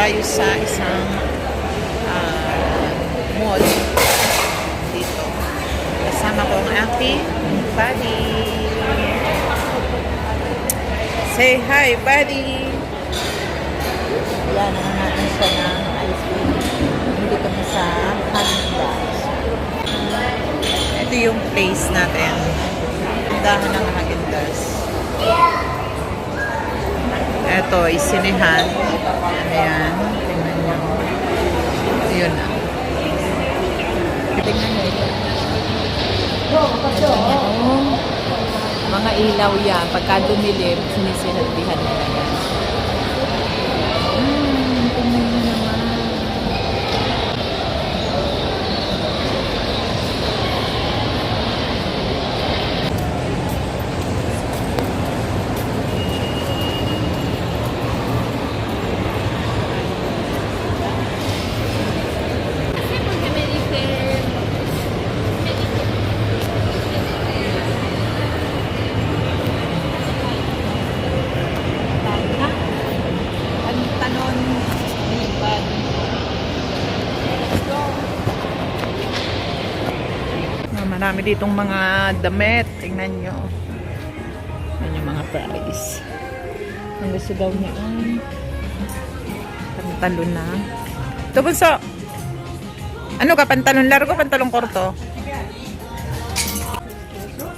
tayo sa isang mall dito. Kasama ko ang aking buddy. Say hi, buddy! Yan, natin siya ng ice cream. Hindi kami sa Handa. Ito yung place natin. Tindahan ng Häagen-Dazs. Ito, isinihan. Ayan. Tingnan nyo. Yun na. Tingnan nyo ito. Mga ilaw yan. Pagka dumilim, sinisinatihan nila yan. Tingnan nyo naman. Marami ditong mga damit. Tingnan nyo. Yan yung mga price. Ang gusto daw niya ay pantalon na. Ito bunso. Ano ka? Pantalon largo? Pantalon korto?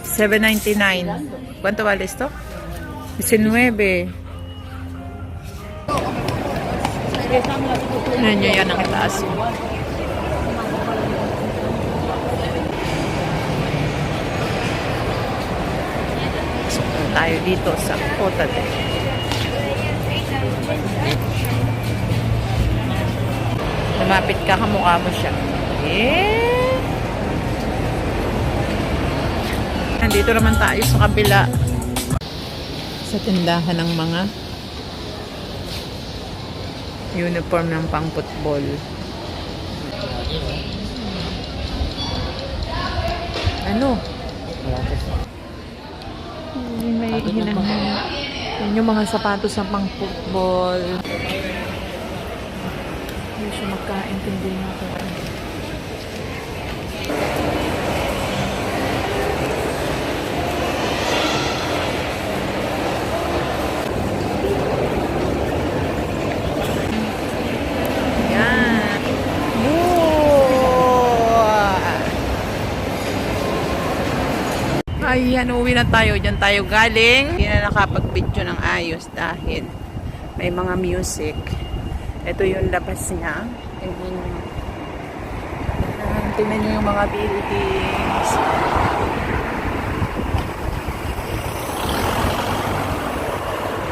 $7.99. ¿Cuánto vale esto? 19. Tingnan nyo yan ang itaas. Tayo dito sa Kotate. Lumapit ka, kamukha mo siya. Nandito naman tayo sa kabila. Sa tindahan ng mga uniform ng pang-football. Ano? May hinahanap. Yan yung mga sapatos sa pang-football. Hindi siya magkaintindi natin. Yan. Ayan, uwi na tayo. Diyan tayo galing. Hindi na nakapag-video ng ayos dahil may mga music. Ito yung labas niya. Tingnan nyo yung mga buildings.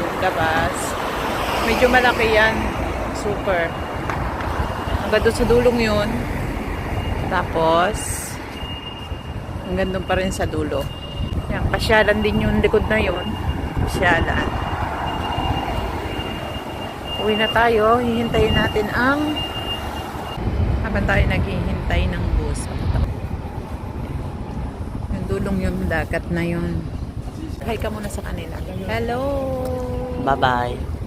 Yung labas. Medyo malaki yan. Super. Hanggang doon sa dulong yun. Tapos, hanggang doon pa rin sa dulo. Yan, pasyalan din yung likod na yun. Pasyalan. Uwi na tayo. Hihintayin natin ang habang tayo naghihintay ng bus. Yung dulong yung dagat na yun. Hi ka muna sa kanila. Hello! Bye-bye.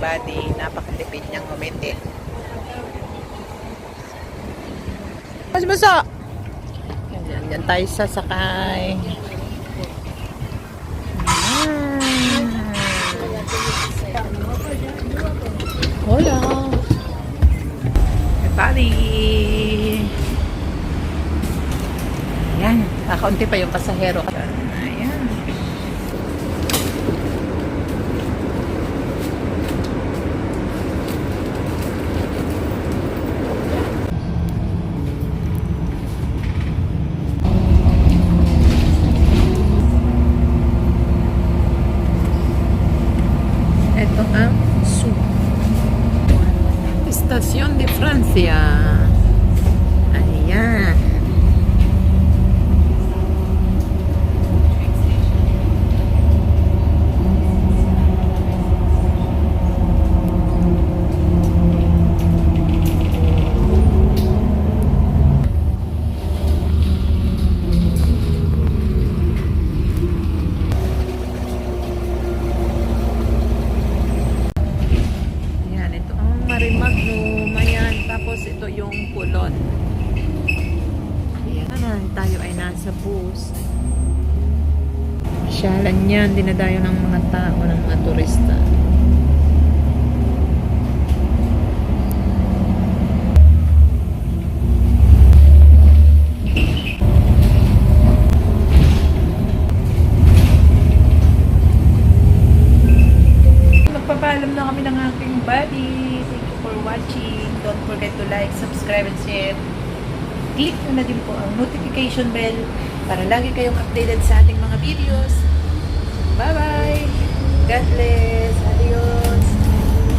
Body, napakatipid niyang ngumiti. Mas basa! Yan tayo sasakay. Hola! Bali! Yan, kakaunti pa yung pasahero. Ayan. Ito ang Estación de Francia. Ayan. bus. Syalan yan, dinadayo ng mga tao, ng mga turista. Magpapaalam na kami ng aking buddy. Thank you for watching. Don't forget to like, subscribe, and share. Click nyo na din po ang notification bell para lagi kayong updated sa ating mga videos.